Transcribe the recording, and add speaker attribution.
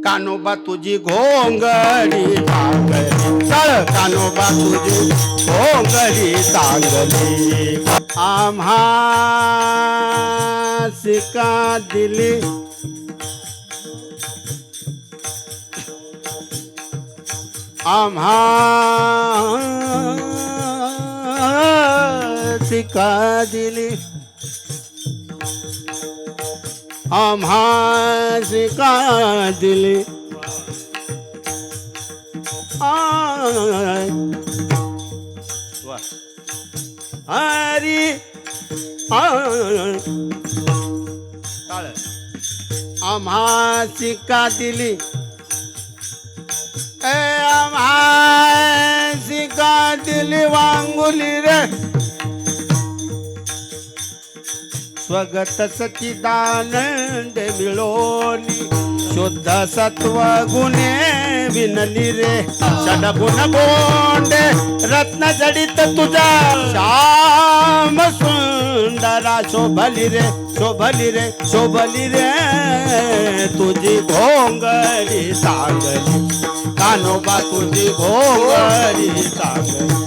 Speaker 1: कानोबा तुझी घोंगडी चांगली, चळ कानोबा तुझी घोंगडी चांगली. आम्हा शिका दिली आम्हा शिका दिली आम्हा शिका दिली हरी आम्हा शिका दिली आम्हा शिका दिली वांगुली रे स्वगत सच्चिदानंद मिळोनी शुद्ध सत्व गुणे विनली रे षडगुण गोंडे रत्न जडित तुझा श्याम सुंदरा शोभली रे शोभली रे शोभली रे तुझी घोंगडी चांगली कानोबा तुझी घोंगडी चांगली.